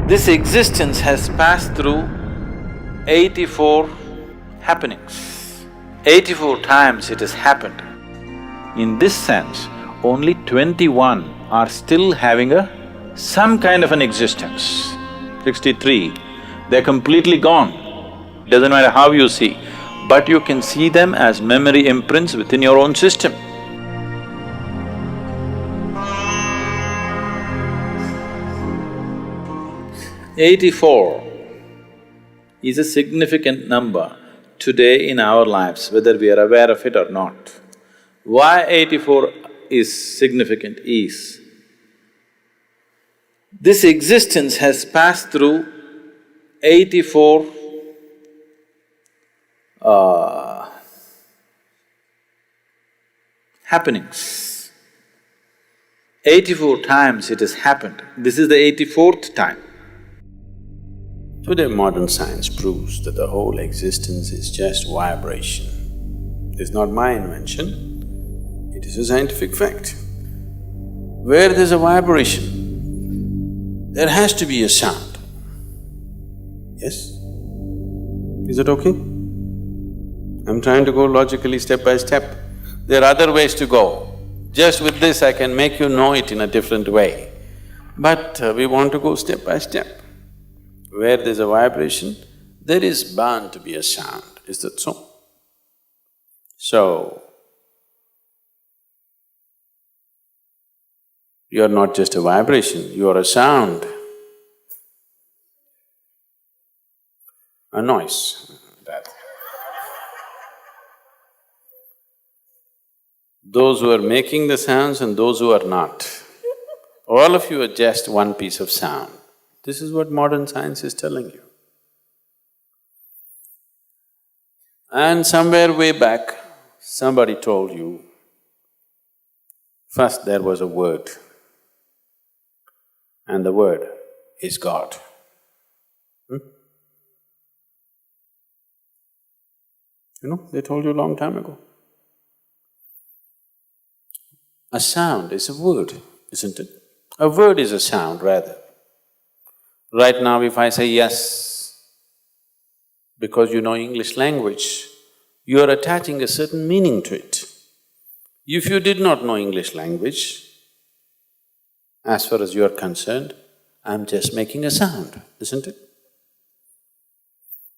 This existence has passed through 84 happenings. 84 times it has happened. In this sense, only 21 are still having some kind of an existence. 63, they're completely gone. Doesn't matter how you see, but you can see them as memory imprints within your own system. "84 is a significant number today in our lives, whether we are aware of it or not. Why 84 is significant is, this existence has passed through 84 happenings. 84 times it has happened. This is the 84th time. Today modern science proves that the whole existence is just vibration. It's not my invention, it is a scientific fact. Where there's a vibration, there has to be a sound. Yes? Is it okay? I'm trying to go logically step by step. There are other ways to go. Just with this I can make you know it in a different way. But we want to go step by step. Where there's a vibration, there is bound to be a sound, is that so? So, you're not just a vibration, you are a sound, a noise, rather. Those who are making the sounds and those who are not, all of you are just one piece of sound. This is what modern science is telling you. And somewhere way back, somebody told you, first there was a word, and the word is God. You know, they told you a long time ago. A sound is a word, isn't it? A word is a sound, rather. Right now if I say yes, because you know English language, you are attaching a certain meaning to it. If you did not know English language, as far as you are concerned, I'm just making a sound, isn't it?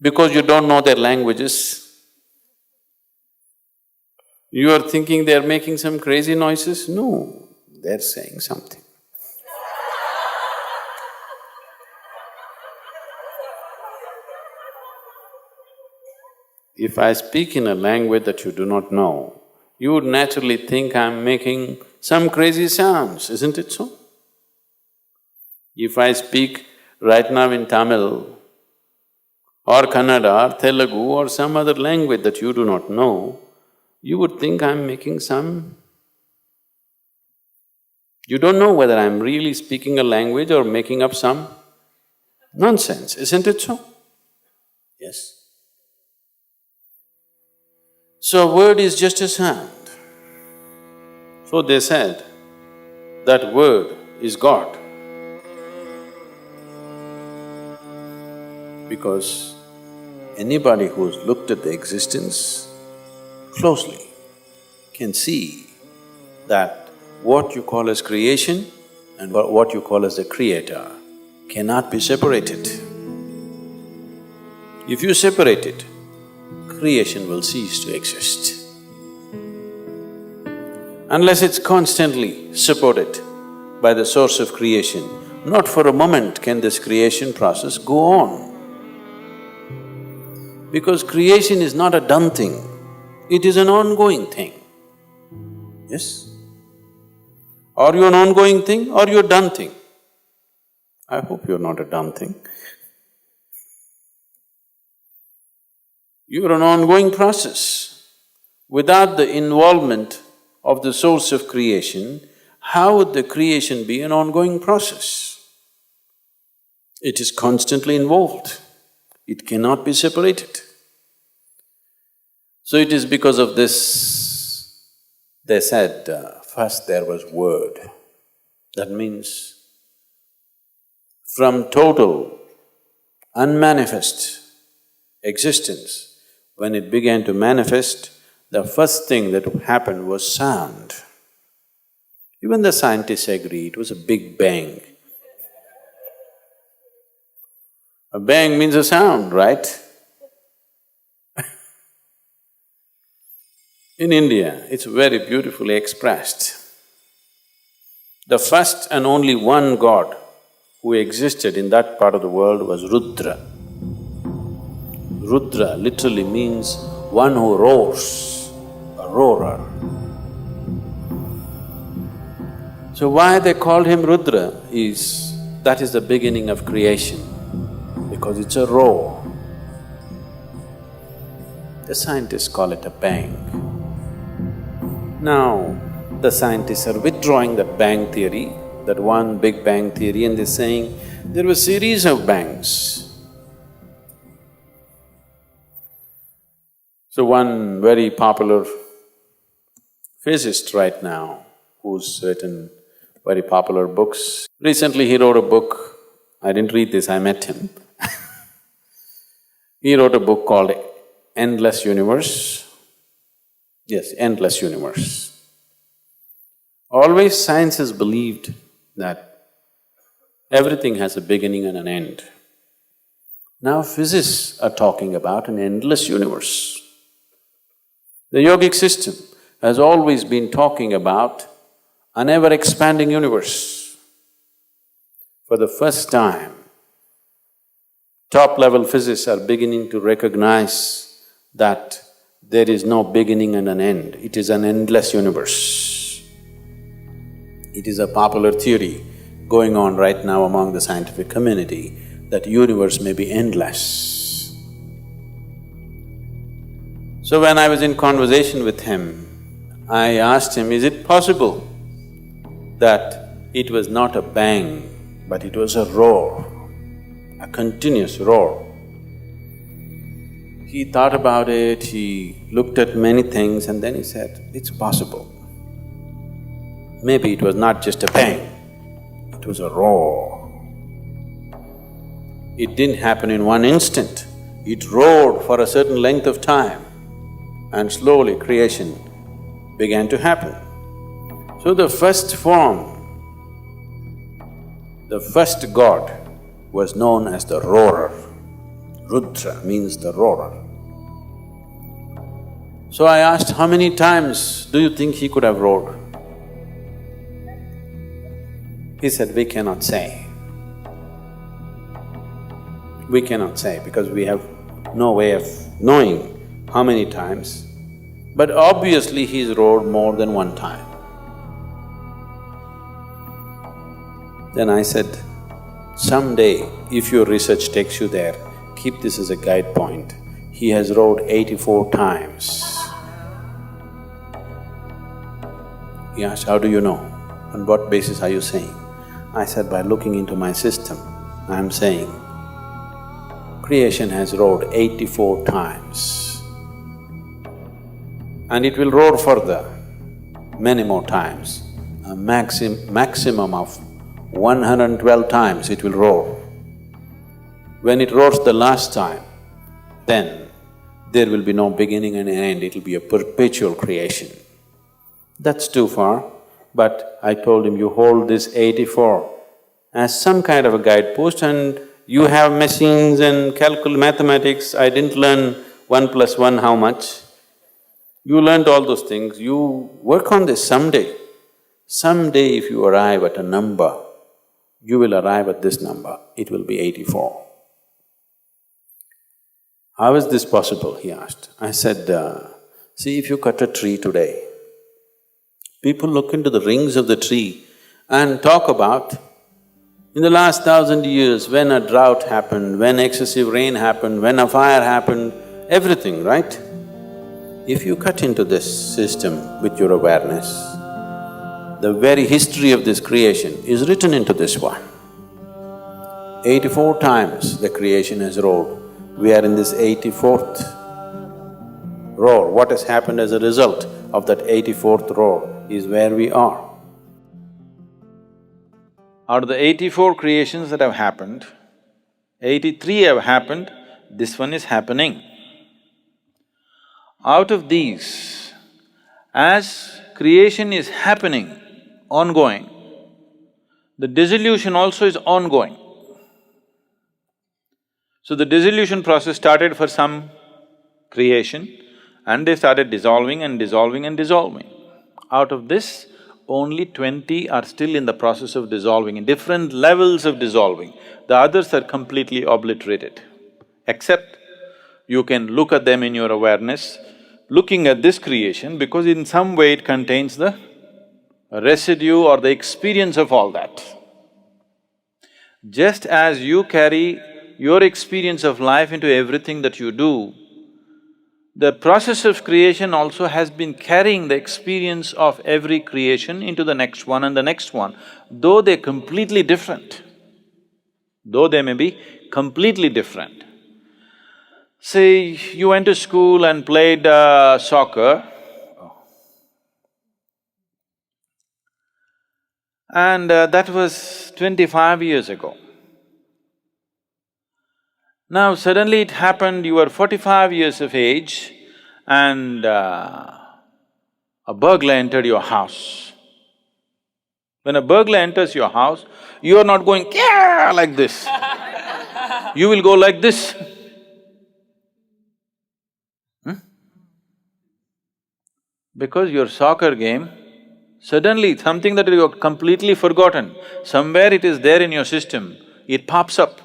Because you don't know their languages, you are thinking they're making some crazy noises? No, they're saying something. If I speak in a language that you do not know, you would naturally think I'm making some crazy sounds, isn't it so? If I speak right now in Tamil or Kannada or Telugu or some other language that you do not know, you would think I'm making some… You don't know whether I'm really speaking a language or making up some nonsense, isn't it so? Yes. So word is just a sound. So they said that word is God. Because anybody who's looked at the existence closely can see that what you call as creation and what you call as the creator cannot be separated. If you separate it, creation will cease to exist. Unless it's constantly supported by the source of creation, not for a moment can this creation process go on. Because creation is not a done thing, it is an ongoing thing. Yes? Are you an ongoing thing or you're a done thing? I hope you're not a done thing. You're an ongoing process. Without the involvement of the source of creation, how would the creation be an ongoing process? It is constantly involved, it cannot be separated. So it is because of this, they said, first there was word. That means from total, unmanifest existence, when it began to manifest, the first thing that happened was sound. Even the scientists agree it was a big bang. A bang means a sound, right? In India, it's very beautifully expressed. The first and only one god who existed in that part of the world was Rudra. Rudra literally means one who roars, a roarer. So why they called him Rudra is, that is the beginning of creation, because it's a roar. The scientists call it a bang. Now, the scientists are withdrawing that bang theory, that one big bang theory, and they're saying there were a series of bangs. So one very popular physicist right now, who's written very popular books, recently he wrote a book, I didn't read this, I met him he wrote a book called Endless Universe. Yes, Endless Universe. Always science has believed that everything has a beginning and an end. Now physicists are talking about an endless universe. The yogic system has always been talking about an ever-expanding universe. For the first time, top-level physicists are beginning to recognize that there is no beginning and an end, it is an endless universe. It is a popular theory going on right now among the scientific community that universe may be endless. So when I was in conversation with him, I asked him, is it possible that it was not a bang, but it was a roar, a continuous roar? He thought about it, he looked at many things and then he said, it's possible. Maybe it was not just a bang, it was a roar. It didn't happen in one instant, it roared for a certain length of time and slowly creation began to happen. So the first form, the first god was known as the roarer. Rudra means the roarer. So I asked, how many times do you think he could have roared? He said, we cannot say. We cannot say because we have no way of knowing how many times, but obviously he's roared more than one time. Then I said, someday if your research takes you there, keep this as a guide point. He has roared 84 times. He asked, how do you know? On what basis are you saying? I said, by looking into my system, I'm saying, creation has roared 84 times. And it will roar further, many more times. A maximum of 112 times it will roar. When it roars the last time, then there will be no beginning and end, it'll be a perpetual creation. That's too far, but I told him, you hold this 84 as some kind of a guidepost and you have machines and mathematics. I didn't learn 1 + 1 how much. You learned all those things, you work on this someday. Someday if you arrive at a number, you will arrive at this number, it will be 84. How is this possible, he asked. I said, see, if you cut a tree today, people look into the rings of the tree and talk about, in the last 1,000 years, when a drought happened, when excessive rain happened, when a fire happened, everything, right? If you cut into this system with your awareness, the very history of this creation is written into this one. 84 times the creation has roared. We are in this 84th roar. What has happened as a result of that 84th roar is where we are. Out of the 84 creations that have happened, 83 have happened, this one is happening. Out of these, as creation is happening, ongoing, the dissolution also is ongoing. So the dissolution process started for some creation and they started dissolving and dissolving and dissolving. Out of this, only 20 are still in the process of dissolving, in different levels of dissolving. The others are completely obliterated. Except you can look at them in your awareness, looking at this creation because in some way it contains the residue or the experience of all that. Just as you carry your experience of life into everything that you do, the process of creation also has been carrying the experience of every creation into the next one and the next one, though they're completely different. Though they may be completely different. Say, you went to school and played soccer, and that was 25 years ago. Now suddenly it happened, you were 45 years of age and a burglar entered your house. When a burglar enters your house, you are not going "Kya!" like this. You will go like this. Because your soccer game, suddenly something that you have completely forgotten, somewhere it is there in your system, it pops up.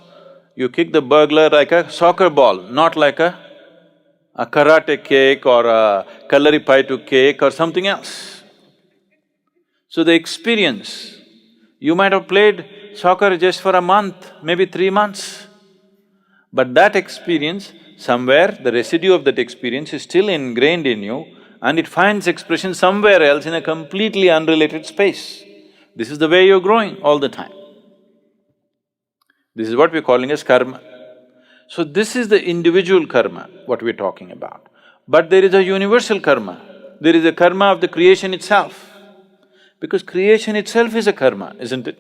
You kick the burglar like a soccer ball, not like a karate kick or a kalaripaitu kick or something else. So the experience, you might have played soccer just for a month, maybe 3 months, but that experience, somewhere the residue of that experience is still ingrained in you and it finds expression somewhere else in a completely unrelated space. This is the way you're growing all the time. This is what we're calling as karma. So this is the individual karma, what we're talking about. But there is a universal karma, there is a karma of the creation itself. Because creation itself is a karma, isn't it?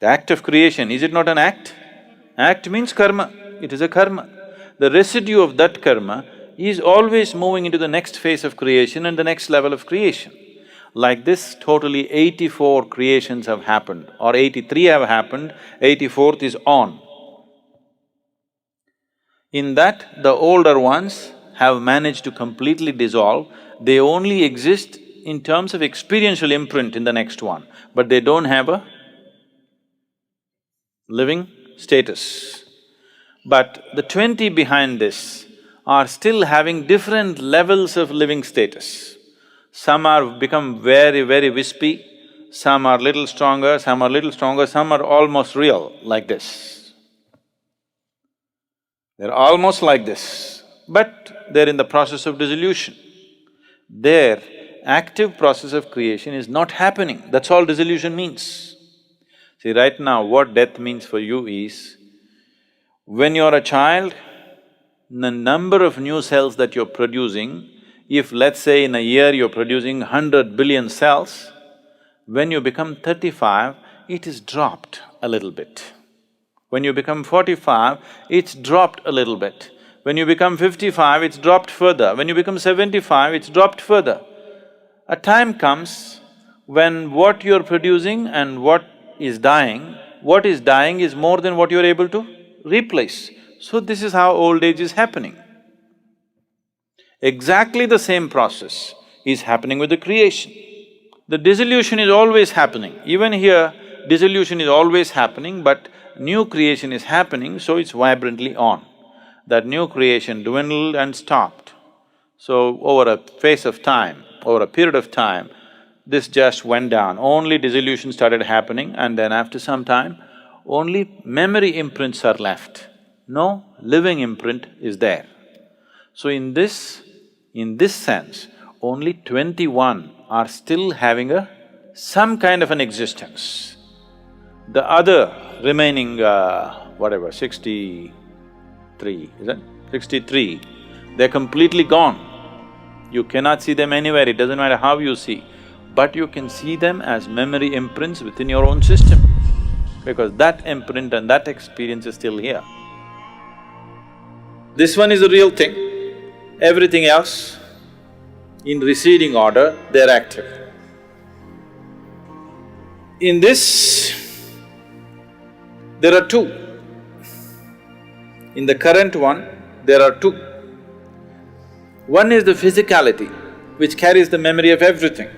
The act of creation, is it not an act? Act means karma, it is a karma. The residue of that karma is always moving into the next phase of creation and the next level of creation. Like this, totally 84 creations have happened or 83 have happened, 84th is on. In that, the older ones have managed to completely dissolve, they only exist in terms of experiential imprint in the next one, but they don't have a living status. But the 20 behind this are still having different levels of living status. Some are become very, very wispy, some are little stronger, some are little stronger, some are almost real, like this. They're almost like this, but they're in the process of dissolution. Their active process of creation is not happening, that's all dissolution means. See, right now what death means for you is, when you're a child, the number of new cells that you're producing, if let's say in a year you're producing 100 billion cells, when you become 35, it is dropped a little bit. When you become 45, it's dropped a little bit. When you become 55, it's dropped further. When you become 75, it's dropped further. A time comes when what you're producing and what is dying is more than what you're able to replace. So this is how old age is happening. Exactly the same process is happening with the creation. The dissolution is always happening. Even here, dissolution is always happening, but new creation is happening, so it's vibrantly on. That new creation dwindled and stopped. So over a phase of time, over a period of time, this just went down. Only dissolution started happening and then after some time, only memory imprints are left. No living imprint is there. So in this sense, only 21 are still having some kind of an existence. The other remaining, 63, is it? 63, they're completely gone. You cannot see them anywhere, it doesn't matter how you see. but you can see them as memory imprints within your own system, because that imprint and that experience is still here. This one is the real thing. Everything else, in receding order, they're active. In this, there are two. In the current one, there are two. One is the physicality, which carries the memory of everything.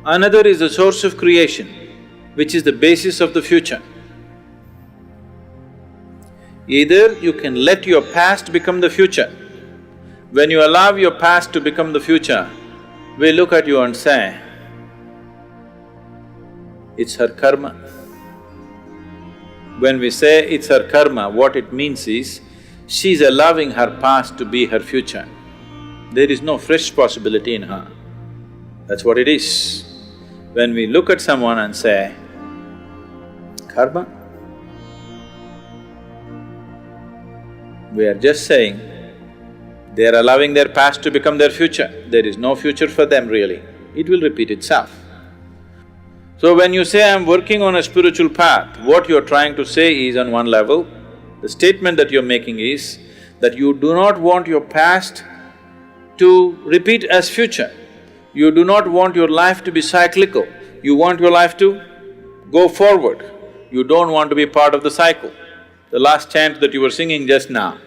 Another is the source of creation, which is the basis of the future. Either you can let your past become the future. When you allow your past to become the future, we look at you and say, it's her karma. When we say it's her karma, what it means is, she's allowing her past to be her future. There is no fresh possibility in her. That's what it is. When we look at someone and say, karma, we are just saying, they are allowing their past to become their future. There is no future for them really. It will repeat itself. So when you say, I'm working on a spiritual path, what you're trying to say is, on one level, the statement that you're making is that you do not want your past to repeat as future. You do not want your life to be cyclical. You want your life to go forward. You don't want to be part of the cycle. The last chant that you were singing just now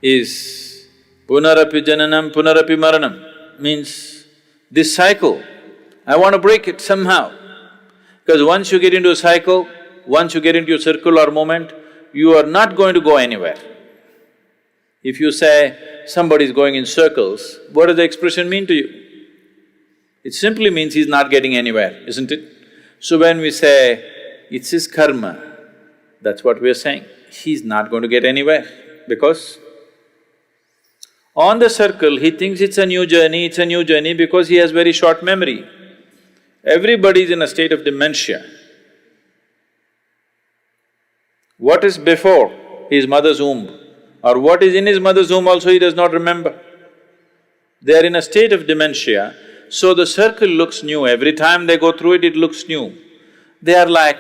is Punarapi Jananam Punarapi Maranam, means this cycle, I want to break it somehow. Because once you get into a cycle, once you get into a circular moment, you are not going to go anywhere. If you say somebody is going in circles, what does the expression mean to you? It simply means he's not getting anywhere, isn't it? So when we say, it's his karma, that's what we're saying. He's not going to get anywhere because on the circle, he thinks it's a new journey because he has very short memory. Everybody is in a state of dementia. What is before his mother's womb or what is in his mother's womb also he does not remember. They are in a state of dementia, so the circle looks new. Every time they go through it, it looks new. They are like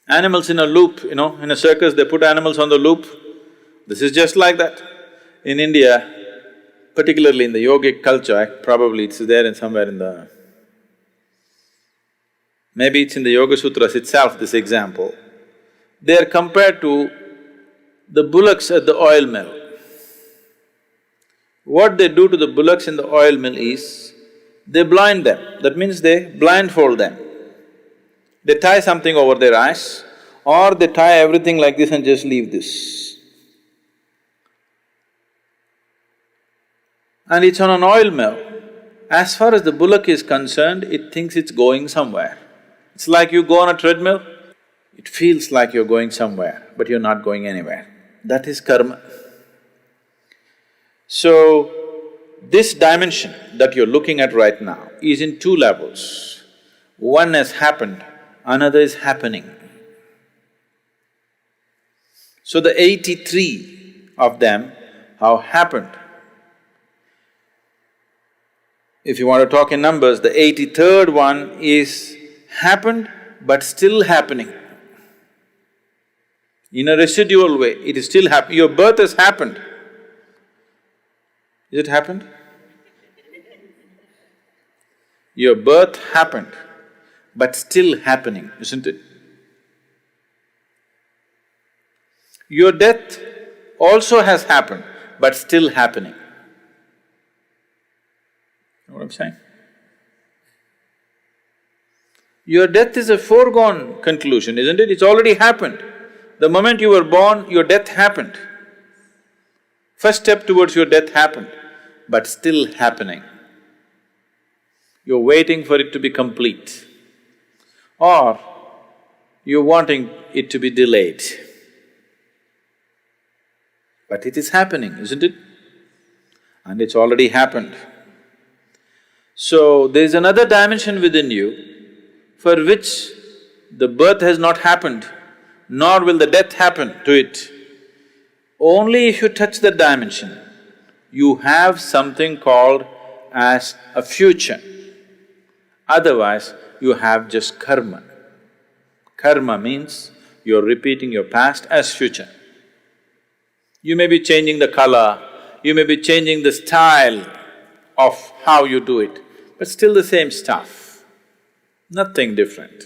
animals in a loop, in a circus they put animals on the loop. This is just like that. In India, particularly in the yogic culture, probably it's there in somewhere in the… maybe it's in the Yoga Sutras itself, this example. They are compared to the bullocks at the oil mill. What they do to the bullocks in the oil mill is, they blind them, that means they blindfold them. They tie something over their eyes or they tie everything like this and just leave this. And it's on an oil mill. As far as the bullock is concerned, it thinks it's going somewhere. It's like you go on a treadmill, it feels like you're going somewhere, but you're not going anywhere. That is karma. So, this dimension that you're looking at right now is in two levels. One has happened, another is happening. So the 83 of them have happened. If you want to talk in numbers, the 83rd one is happened but still happening. In a residual way, it is still happening. Your birth has happened. Is it happened? Your birth happened, but still happening, isn't it? Your death also has happened, but still happening. You know what I'm saying? Your death is a foregone conclusion, isn't it? It's already happened. The moment you were born, your death happened. First step towards your death happened, but still happening. You're waiting for it to be complete, or you're wanting it to be delayed. But it is happening, isn't it? And it's already happened. So, there's another dimension within you for which the birth has not happened, nor will the death happen to it. Only if you touch that dimension, you have something called as a future. Otherwise, you have just karma. Karma means you're repeating your past as future. You may be changing the color, you may be changing the style of how you do it, but still the same stuff, nothing different.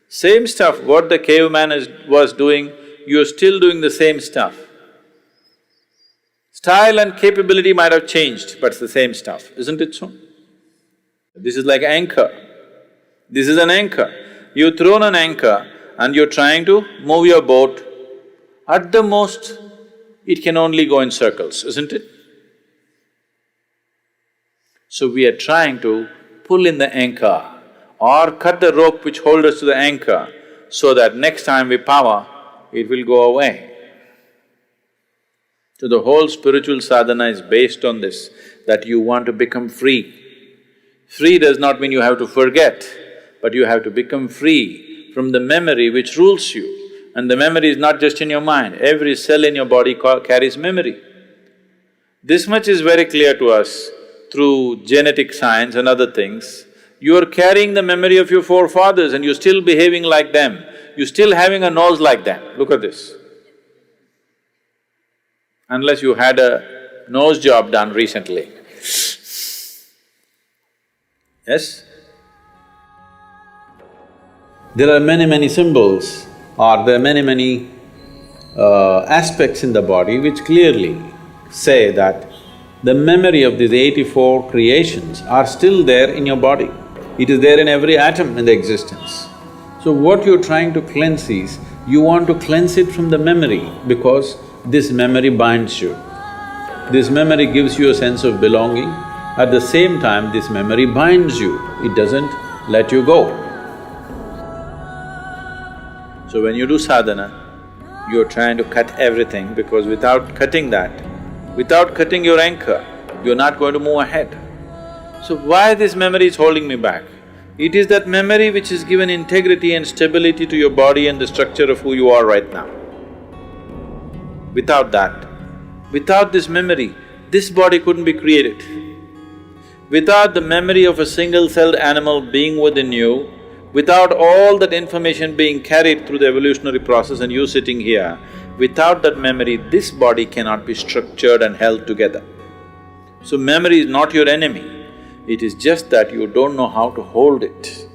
Same stuff, what the caveman was doing, you're still doing the same stuff. Style and capability might have changed, but it's the same stuff, isn't it so? This is like anchor. This is an anchor. You've thrown an anchor and you're trying to move your boat. At the most, it can only go in circles, isn't it? So we are trying to pull in the anchor or cut the rope which holds us to the anchor so that next time we power, it will go away. So the whole spiritual sadhana is based on this, that you want to become free. Free does not mean you have to forget, but you have to become free from the memory which rules you. And the memory is not just in your mind, every cell in your body carries memory. This much is very clear to us through genetic science and other things. You are carrying the memory of your forefathers and you're still behaving like them, you're still having a nose like them. Look at this. Unless you had a nose job done recently. Yes? There are many symbols or there are many aspects in the body which clearly say that the memory of these 84 creations are still there in your body. It is there in every atom in the existence. So what you're trying to cleanse is, you want to cleanse it from the memory because this memory binds you. This memory gives you a sense of belonging, at the same time this memory binds you, it doesn't let you go. So when you do sadhana, you're trying to cut everything because without cutting that, without cutting your anchor, you're not going to move ahead. So why this memory is holding me back? It is that memory which has given integrity and stability to your body and the structure of who you are right now. Without that, without this memory, this body couldn't be created. Without the memory of a single-celled animal being within you, without all that information being carried through the evolutionary process and you sitting here, without that memory, this body cannot be structured and held together. So memory is not your enemy, it is just that you don't know how to hold it.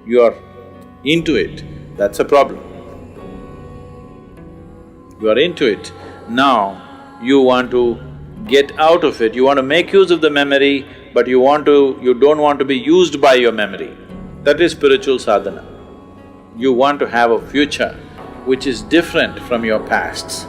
You are into it, that's a problem. You are into it, now you want to get out of it, you want to make use of the memory, but you don't want to be used by your memory. That is spiritual sadhana. You want to have a future which is different from your pasts.